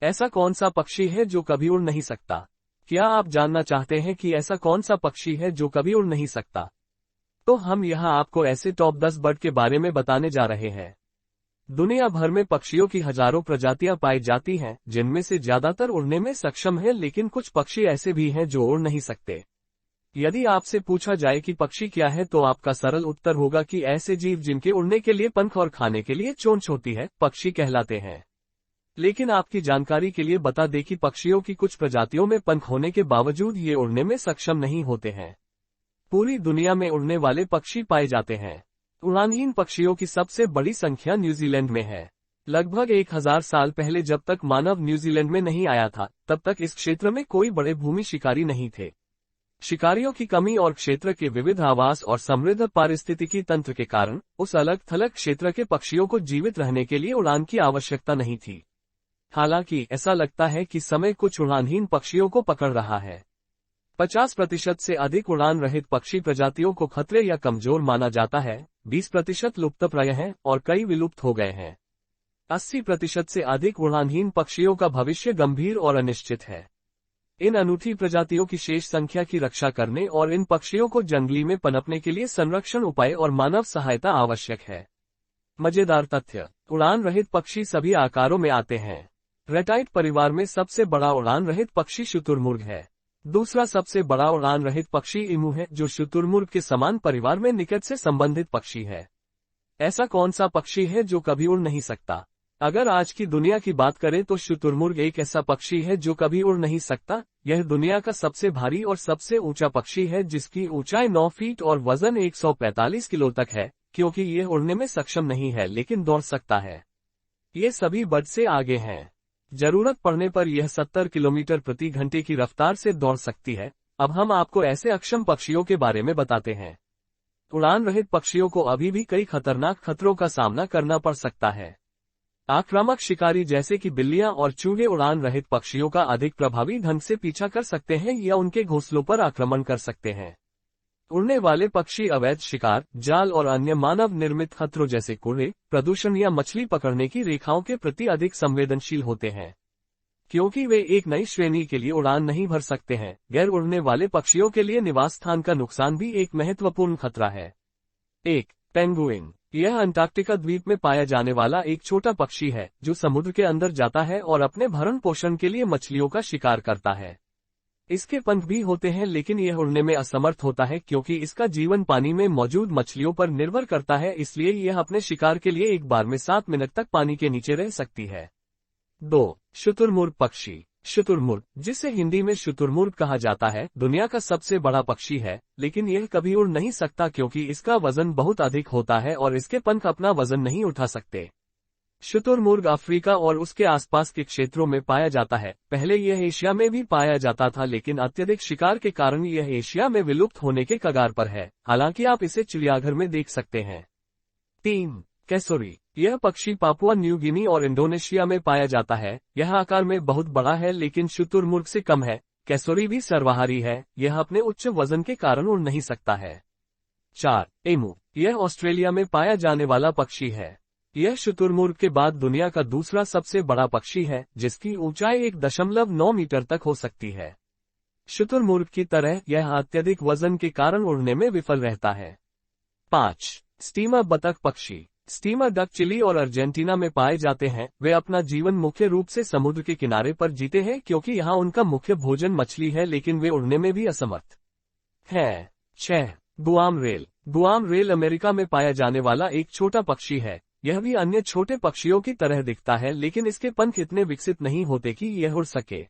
ऐसा कौन सा पक्षी है जो कभी उड़ नहीं सकता? क्या आप जानना चाहते हैं कि ऐसा कौन सा पक्षी है जो कभी उड़ नहीं सकता? तो हम यहाँ आपको ऐसे टॉप 10 बर्ड के बारे में बताने जा रहे हैं। दुनिया भर में पक्षियों की हजारों प्रजातियां पाई जाती हैं, जिनमें से ज्यादातर उड़ने में सक्षम हैं, लेकिन कुछ पक्षी ऐसे भी हैं जो उड़ नहीं सकते। यदि आपसे पूछा जाए कि पक्षी क्या है, तो आपका सरल उत्तर होगा कि ऐसे जीव जिनके उड़ने के लिए पंख और खाने के लिए चोंच होती है, पक्षी कहलाते हैं। लेकिन आपकी जानकारी के लिए बता दें कि पक्षियों की कुछ प्रजातियों में पंख होने के बावजूद ये उड़ने में सक्षम नहीं होते हैं। पूरी दुनिया में उड़ने वाले पक्षी पाए जाते हैं। उड़ानहीन पक्षियों की सबसे बड़ी संख्या न्यूजीलैंड में है। लगभग 1000 साल पहले जब तक मानव न्यूजीलैंड में नहीं आया था, तब तक इस क्षेत्र में कोई बड़े भूमि शिकारी नहीं थे। शिकारियों की कमी और क्षेत्र के विविध आवास और समृद्ध पारिस्थितिकी तंत्र के कारण उस अलग थलग क्षेत्र के पक्षियों को जीवित रहने के लिए उड़ान की आवश्यकता नहीं थी। हालांकि ऐसा लगता है कि समय कुछ उड़ानहीन पक्षियों को पकड़ रहा है। 50% से अधिक उड़ान रहित पक्षी प्रजातियों को खतरे या कमजोर माना जाता है, 20% लुप्तप्राय हैं और कई विलुप्त हो गए हैं। 80% से अधिक उड़ानहीन पक्षियों का भविष्य गंभीर और अनिश्चित है। इन अनूठी प्रजातियों की शेष संख्या की रक्षा करने और इन पक्षियों को जंगली में पनपने के लिए संरक्षण उपाय और मानव सहायता आवश्यक है। मजेदार तथ्य: उड़ान रहित पक्षी सभी आकारों में आते हैं। रेटाइट परिवार में सबसे बड़ा उड़ान रहित पक्षी शुतुरमुर्ग है। दूसरा सबसे बड़ा उड़ान रहित पक्षी इमू है, जो शुतुरमुर्ग के समान परिवार में निकट से संबंधित पक्षी है। ऐसा कौन सा पक्षी है जो कभी उड़ नहीं सकता? अगर आज की दुनिया की बात करें तो शुतुरमुर्ग एक ऐसा पक्षी है जो कभी उड़ नहीं सकता। यह दुनिया का सबसे भारी और सबसे ऊंचा पक्षी है, जिसकी ऊंचाई 9 फीट और वजन 145 किलो तक है। क्योंकि यह उड़ने में सक्षम नहीं है, लेकिन दौड़ सकता है। ये सभी बर्ड से आगे हैं। जरूरत पड़ने पर यह 70 किलोमीटर प्रति घंटे की रफ्तार से दौड़ सकती है। अब हम आपको ऐसे अक्षम पक्षियों के बारे में बताते हैं। उड़ान रहित पक्षियों को अभी भी कई खतरनाक खतरों का सामना करना पड़ सकता है। आक्रामक शिकारी जैसे कि बिल्लियां और चूहे उड़ान रहित पक्षियों का अधिक प्रभावी ढंग से पीछा कर सकते हैं या उनके घोंसलों पर आक्रमण कर सकते हैं। उड़ने वाले पक्षी अवैध शिकार, जाल और अन्य मानव निर्मित खतरों जैसे कूड़े, प्रदूषण या मछली पकड़ने की रेखाओं के प्रति अधिक संवेदनशील होते हैं। क्योंकि वे एक नई श्रेणी के लिए उड़ान नहीं भर सकते हैं, गैर उड़ने वाले पक्षियों के लिए निवास स्थान का नुकसान भी एक महत्वपूर्ण खतरा है। 1. पेंगुइन। यह अंटार्कटिका द्वीप में पाया जाने वाला एक छोटा पक्षी है, जो समुद्र के अंदर जाता है और अपने भरण पोषण के लिए मछलियों का शिकार करता है। इसके पंख भी होते हैं, लेकिन यह उड़ने में असमर्थ होता है क्योंकि इसका जीवन पानी में मौजूद मछलियों पर निर्भर करता है। इसलिए यह अपने शिकार के लिए एक बार में 7 मिनट तक पानी के नीचे रह सकती है। 2. शुतुरमुर्ग पक्षी। शुतुरमुर्ग, जिसे हिंदी में शुतुरमुर्ग कहा जाता है, दुनिया का सबसे बड़ा पक्षी है, लेकिन यह कभी उड़ नहीं सकता क्योंकि इसका वजन बहुत अधिक होता है और इसके पंख अपना वजन नहीं उठा सकते। शुतुरमुर्ग अफ्रीका और उसके आसपास के क्षेत्रों में पाया जाता है। पहले यह एशिया में भी पाया जाता था, लेकिन अत्यधिक शिकार के कारण यह एशिया में विलुप्त होने के कगार पर है। हालांकि आप इसे चिड़ियाघर में देख सकते हैं। 3. कैसोरी। यह पक्षी पापुआ न्यू गिनी और इंडोनेशिया में पाया जाता है। यह आकार में बहुत बड़ा है, लेकिन शुतुरमुर्ग से कम है। कैसोरी भी सर्वाहारी है। यह अपने उच्च वजन के कारण उड़ नहीं सकता है। 4. एमू। यह ऑस्ट्रेलिया में पाया जाने वाला पक्षी है। यह शुतुरमुर्ग के बाद दुनिया का दूसरा सबसे बड़ा पक्षी है, जिसकी ऊंचाई 1.9 मीटर तक हो सकती है। शुतुरमुर्ग की तरह यह अत्यधिक वजन के कारण उड़ने में विफल रहता है। 5. स्टीमर बतख पक्षी। स्टीमर डक चिली और अर्जेंटीना में पाए जाते हैं। वे अपना जीवन मुख्य रूप से समुद्र के किनारे पर जीते हैं क्योंकि यहाँ उनका मुख्य भोजन मछली है, लेकिन वे उड़ने में भी असमर्थ हैं। 6. Guam rail. Guam rail America में पाया जाने वाला एक छोटा पक्षी है। यह भी अन्य छोटे पक्षियों की तरह दिखता है, लेकिन इसके पंख इतने विकसित नहीं होते कि यह उड़ सके।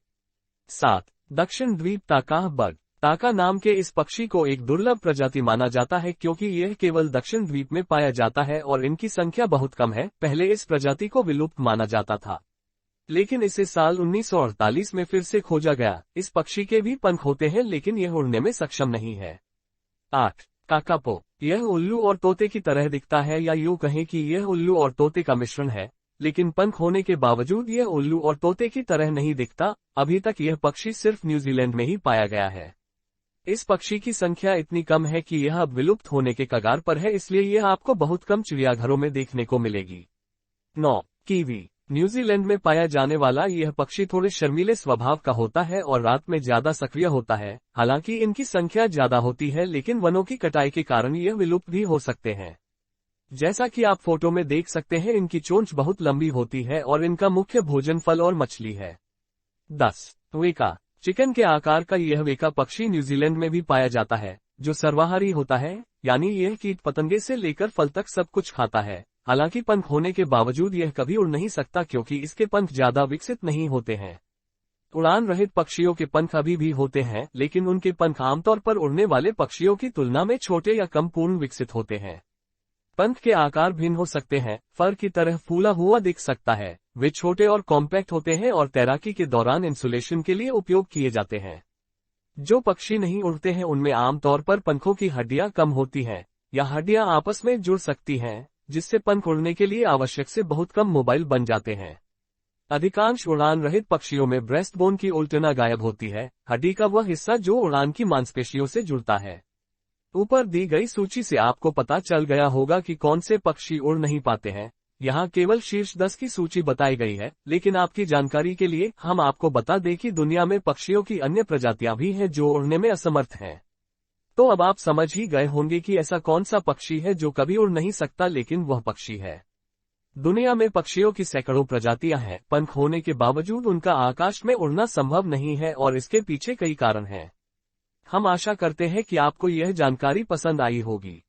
7. दक्षिण द्वीप ताकाह बग। ताका नाम के इस पक्षी को एक दुर्लभ प्रजाति माना जाता है क्योंकि यह केवल दक्षिण द्वीप में पाया जाता है और इनकी संख्या बहुत कम है। पहले इस प्रजाति को विलुप्त माना जाता था, लेकिन इसे साल 1948 में फिर से खोजा गया। इस पक्षी के भी पंख होते हैं, लेकिन यह उड़ने में सक्षम नहीं है। 8. काकापो। यह उल्लू और तोते की तरह दिखता है, या यूं कहें कि यह उल्लू और तोते का मिश्रण है, लेकिन पंख होने के बावजूद यह उल्लू और तोते की तरह नहीं दिखता। अभी तक यह पक्षी सिर्फ न्यूजीलैंड में ही पाया गया है। इस पक्षी की संख्या इतनी कम है कि यह अब विलुप्त होने के कगार पर है, इसलिए यह आपको बहुत कम चिड़ियाघरों में देखने को मिलेगी। 9. कीवी। न्यूजीलैंड में पाया जाने वाला यह पक्षी थोड़े शर्मीले स्वभाव का होता है और रात में ज्यादा सक्रिय होता है। हालांकि इनकी संख्या ज्यादा होती है, लेकिन वनों की कटाई के कारण यह विलुप्त भी हो सकते हैं। जैसा कि आप फोटो में देख सकते हैं, इनकी चोंच बहुत लंबी होती है और इनका मुख्य भोजन फल और मछली है। 10. वेका। चिकन के आकार का यह वेका पक्षी न्यूजीलैंड में भी पाया जाता है, जो सर्वाहारी होता है, यानी यह कीट पतंगे से लेकर फल तक सब कुछ खाता है। हालांकि पंख होने के बावजूद यह कभी उड़ नहीं सकता क्योंकि इसके पंख ज्यादा विकसित नहीं होते हैं। उड़ान रहित पक्षियों के पंख अभी भी होते हैं, लेकिन उनके पंख आमतौर पर उड़ने वाले पक्षियों की तुलना में छोटे या कम पूर्ण विकसित होते हैं। पंख के आकार भिन्न हो सकते हैं, फर की तरह फूला हुआ दिख सकता है। वे छोटे और कॉम्पैक्ट होते हैं और तैराकी के दौरान इंसुलेशन के लिए उपयोग किए जाते हैं। जो पक्षी नहीं उड़ते हैं उनमें आमतौर पर पंखों की हड्डियां कम होती हैं, या हड्डियां आपस में जुड़ सकती हैं, जिससे पंख उड़ने के लिए आवश्यक से बहुत कम मोबाइल बन जाते हैं। अधिकांश उड़ान रहित पक्षियों में ब्रेस्ट बोन की उल्टना गायब होती है, हड्डी का वह हिस्सा जो उड़ान की मांसपेशियों से जुड़ता है। ऊपर दी गई सूची से आपको पता चल गया होगा कि कौन से पक्षी उड़ नहीं पाते हैं। यहाँ केवल शीर्ष 10 की सूची बताई गई है, लेकिन आपकी जानकारी के लिए हम आपको बता दें कि दुनिया में पक्षियों की अन्य प्रजातियां भी हैं जो उड़ने में असमर्थ हैं। तो अब आप समझ ही गए होंगे कि ऐसा कौन सा पक्षी है जो कभी उड़ नहीं सकता, लेकिन वह पक्षी है। दुनिया में पक्षियों की सैकड़ों प्रजातियां हैं, पंख होने के बावजूद उनका आकाश में उड़ना संभव नहीं है और इसके पीछे कई कारण हैं। हम आशा करते हैं कि आपको यह जानकारी पसंद आई होगी।